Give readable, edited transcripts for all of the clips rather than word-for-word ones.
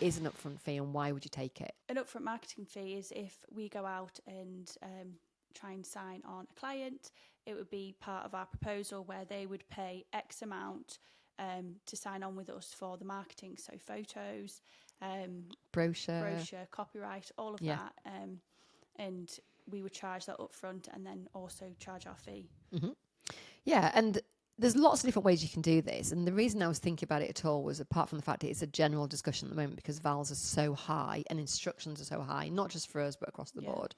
is an upfront fee and why would you take it? An upfront marketing fee is if we go out and try and sign on a client, it would be part of our proposal where they would pay X amount to sign on with us for the marketing, so photos, brochure, copyright, all of that, and we would charge that upfront and then also charge our fee. Mm-hmm. Yeah, and there's lots of different ways you can do this, and the reason I was thinking about it at all was, apart from the fact that it's a general discussion at the moment because vals are so high and instructions are so high, not just for us but across the board.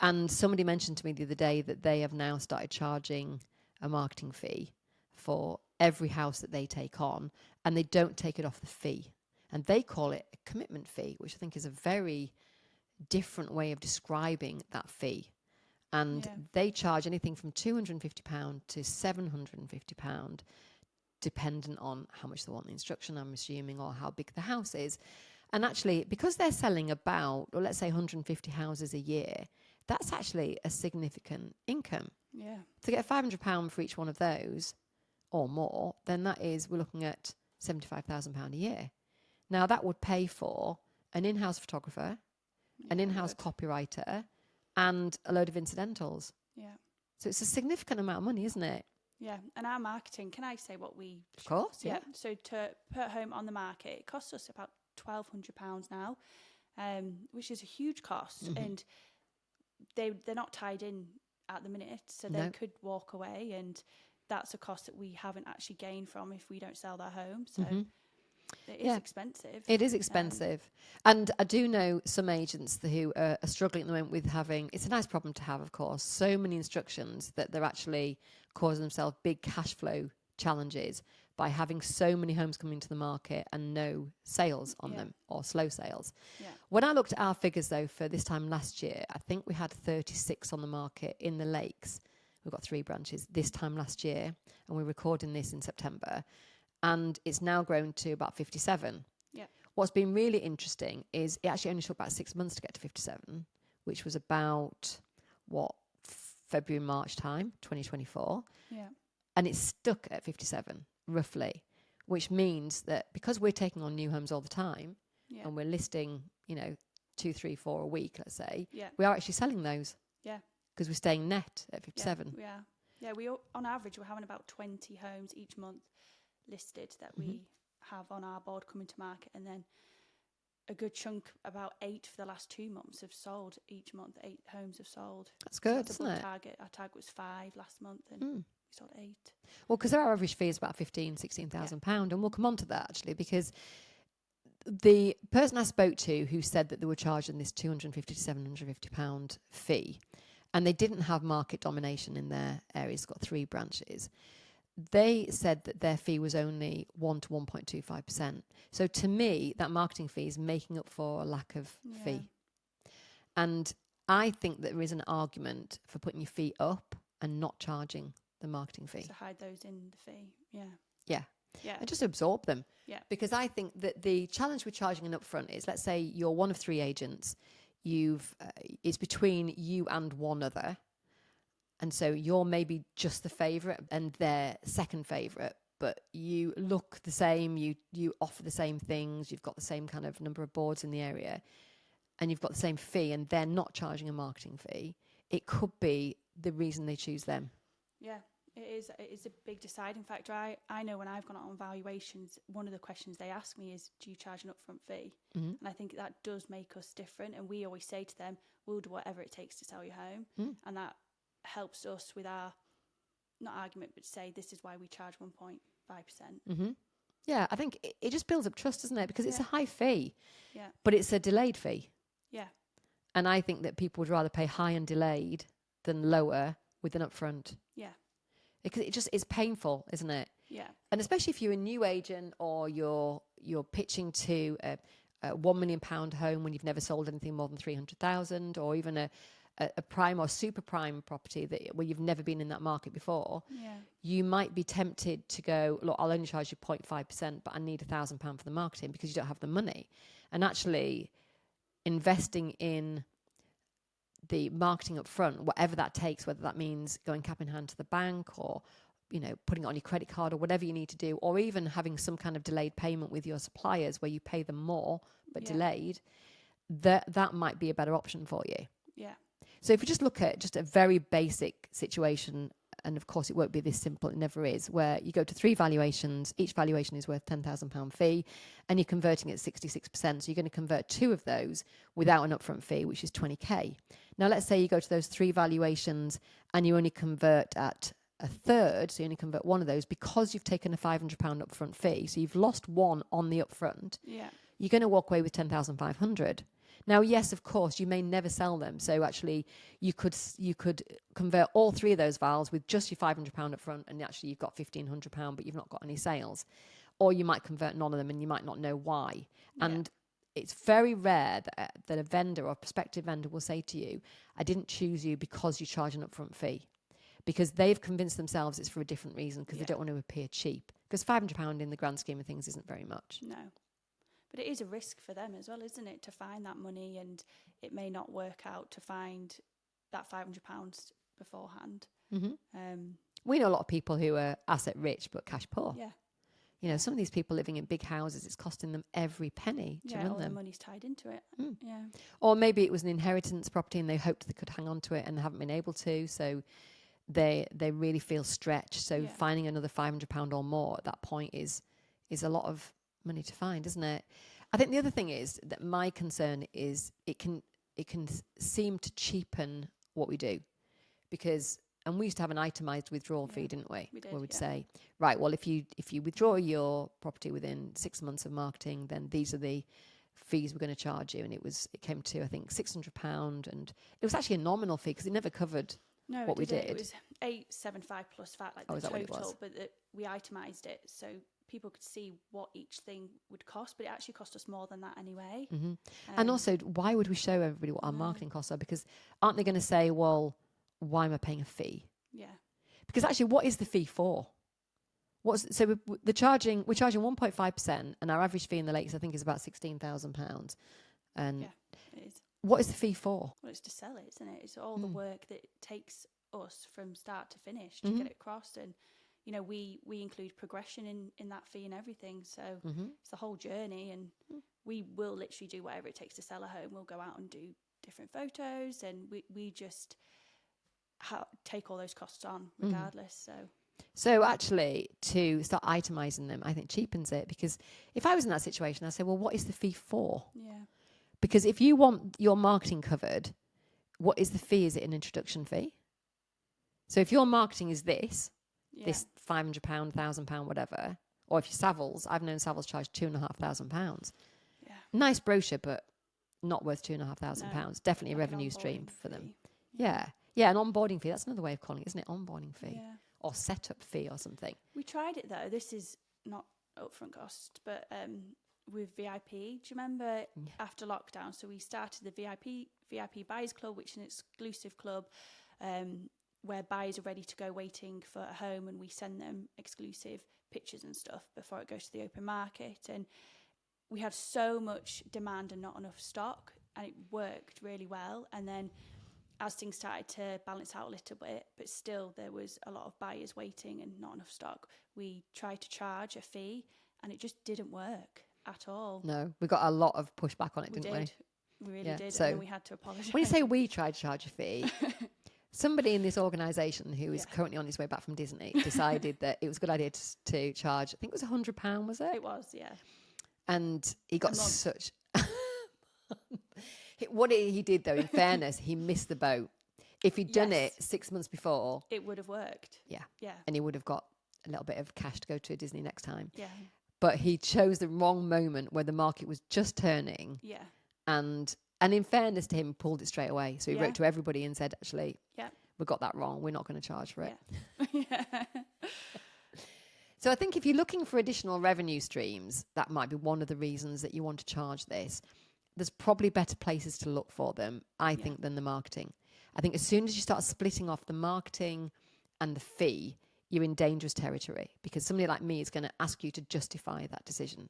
And somebody mentioned to me the other day that they have now started charging a marketing fee for every house that they take on, and they don't take it off the fee, and they call it a commitment fee, which I think is a very different way of describing that fee. And they charge anything from £250 to £750, dependent on how much they want the instruction, I'm assuming, or how big the house is. And actually, because they're selling about, or let's say 150 houses a year, that's actually a significant income. Yeah. To get £500 for each one of those or more, then that is, we're looking at £75,000 a year. Now, that would pay for an in-house photographer, an in-house copywriter, and a load of incidentals. Yeah. So it's a significant amount of money, isn't it? Yeah. And our marketing, can I say what we... Of course, yeah. So to put a home on the market, it costs us about £1,200 now, which is a huge cost. Mm-hmm. And they're not tied in at the minute, so they could walk away, and that's a cost that we haven't actually gained from if we don't sell their home. So... Mm-hmm. It is expensive. It is expensive. And I do know some agents who are struggling at the moment with having, it's a nice problem to have, of course, so many instructions that they're actually causing themselves big cash flow challenges by having so many homes coming to the market and no sales on them, or slow sales. Yeah. When I looked at our figures, though, for this time last year, I think we had 36 on the market in the Lakes. We've got 3 branches this time last year, and we're recording this in September. And it's now grown to about 57. Yeah. What's been really interesting is it actually only took about 6 months to get to 57, which was about, February, March time, 2024. Yeah. And it's stuck at 57, roughly, which means that because we're taking on new homes all the time, and we're listing, 2, 3, 4 a week, let's say, we are actually selling those. Yeah. Because we're staying net at 57. Yeah. Yeah, we on average, we're having about 20 homes each month listed that we have on our board coming to market, and then a good chunk, about 8 for the last 2 months, have sold each month. 8 homes have sold. That's good, so isn't it? Our target was 5 last month, and we sold 8. Well, because our average fee is about £16,000, and we'll come on to that actually, because the person I spoke to who said that they were charging this £250 to £750 fee, and they didn't have market domination in their area, it's got 3 branches. They said that their fee was only 1 to 1.25%. So to me, that marketing fee is making up for a lack of fee. And I think that there is an argument for putting your fee up and not charging the marketing fee. To hide those in the fee, Yeah. And just absorb them. Yeah. Because I think that the challenge with charging an upfront is, let's say you're one of 3 agents, it's between you and one other. And so you're maybe just the favourite and they're second favourite, but you look the same, you offer the same things, you've got the same kind of number of boards in the area, and you've got the same fee, and they're not charging a marketing fee. It could be the reason they choose them. Yeah, it is a big deciding factor. I know when I've gone out on valuations, one of the questions they ask me is, do you charge an upfront fee? Mm-hmm. And I think that does make us different. And we always say to them, we'll do whatever it takes to sell your home. And that helps us with our, not argument, but say this is why we charge 1.5%. Mm-hmm. Yeah, I think it just builds up trust, doesn't it? Because it's a high fee, but it's a delayed fee. Yeah. And I think that people would rather pay high and delayed than lower with an upfront. Yeah. Because it's painful, isn't it? Yeah. And especially if you're a new agent or you're pitching to a £1 million home when you've never sold anything more than 300,000, or even a prime or super prime property where you've never been in that market before, you might be tempted to go, look, I'll only charge you 0.5%, but I need £1,000 for the marketing because you don't have the money. And actually investing in the marketing up front, whatever that takes, whether that means going cap in hand to the bank or putting it on your credit card or whatever you need to do, or even having some kind of delayed payment with your suppliers where you pay them more but delayed, that might be a better option for you. Yeah. So if you just look at just a very basic situation, and of course it won't be this simple, it never is, where you go to 3 valuations, each valuation is worth £10,000 fee, and you're converting at 66%. So you're going to convert 2 of those without an upfront fee, which is 20k. Now let's say you go to those 3 valuations and you only convert at a third, so you only convert 1 of those because you've taken a £500 upfront fee. So you've lost 1 on the upfront. Yeah. You're going to walk away with 10,500. Now, yes, of course, you may never sell them. So actually, you could convert all 3 of those vals with just your £500 up front, and actually you've got £1,500, but you've not got any sales. Or you might convert none of them, and you might not know why. Yeah. And it's very rare that a vendor or a prospective vendor will say to you, I didn't choose you because you charge an upfront fee. Because they've convinced themselves it's for a different reason, because they don't want to appear cheap. Because £500 in the grand scheme of things isn't very much. No. But it is a risk for them as well, isn't it, to find that money, and it may not work out to find that £500 beforehand. Mm-hmm. We know a lot of people who are asset rich but cash poor. Yeah. Some of these people living in big houses, it's costing them every penny to run all them. the money's tied into it. Yeah. Or maybe it was an inheritance property and they hoped they could hang on to it and haven't been able to, so they really feel stretched. So finding another £500 or more at that point is a lot of money to find, isn't it? I think the other thing is that my concern is it can seem to cheapen what we do, because we used to have an itemized withdrawal fee, didn't we? We did, where we'd say, right, well, if you withdraw your property within 6 months of marketing, then these are the fees we're going to charge you. And it came to, I think, £600, and it was actually a nominal fee because it never covered what we did. It was 875 plus VAT, like the total, but we itemised it so people could see what each thing would cost, but it actually cost us more than that anyway. Mm-hmm. And also, why would we show everybody what our marketing costs are? Because aren't they going to say, well, why am I paying a fee? Yeah. Because actually, what is the fee for? We're charging 1.5%, and our average fee in the Lakes, I think, is about £16,000. And it is. What is the fee for? Well, it's to sell it, isn't it? It's all the work that it takes us from start to finish to get it across, and we include progression in that fee and everything. So it's the whole journey, and we will literally do whatever it takes to sell a home. We'll go out and do different photos, and we just take all those costs on regardless. So actually, to start itemising them, I think cheapens it, because if I was in that situation, I'd say, well, what is the fee for? Yeah. Because if you want your marketing covered, what is the fee? Is it an introduction fee? So if your marketing is this £500, £1,000, whatever, or if you're Savills, I've known Savills charge £2,500. Yeah. Nice brochure, but not worth £2,500. Definitely a revenue stream for them. Yeah, an onboarding fee. That's another way of calling it, isn't it? Onboarding fee. Yeah. Or setup fee or something. We tried it though. This is not upfront cost, but with VIP. Do you remember after lockdown? So we started the VIP Buyers Club, which is an exclusive club where buyers are ready to go waiting for a home, and we send them exclusive pictures and stuff before it goes to the open market. And we had so much demand and not enough stock, and it worked really well. And then as things started to balance out a little bit, but still there was a lot of buyers waiting and not enough stock, we tried to charge a fee, and it just didn't work at all. No, we got a lot of pushback on it, didn't we? We really did, so and then we had to apologise. When you say we tried to charge a fee, somebody in this organisation who is currently on his way back from Disney decided that it was a good idea to charge, I think it was £100, was it? It was, yeah. And he got such... What he did, though, in fairness, he missed the boat. If he'd done it 6 months before... It would have worked. Yeah. And he would have got a little bit of cash to go to Disney next time. Yeah. But he chose the wrong moment where the market was just turning. Yeah. And in fairness to him, pulled it straight away. So he wrote to everybody and said, actually, we got that wrong. We're not going to charge for it. Yeah. So I think if you're looking for additional revenue streams, that might be one of the reasons that you want to charge this. There's probably better places to look for them, I think, than the marketing. I think as soon as you start splitting off the marketing and the fee, you're in dangerous territory, because somebody like me is going to ask you to justify that decision.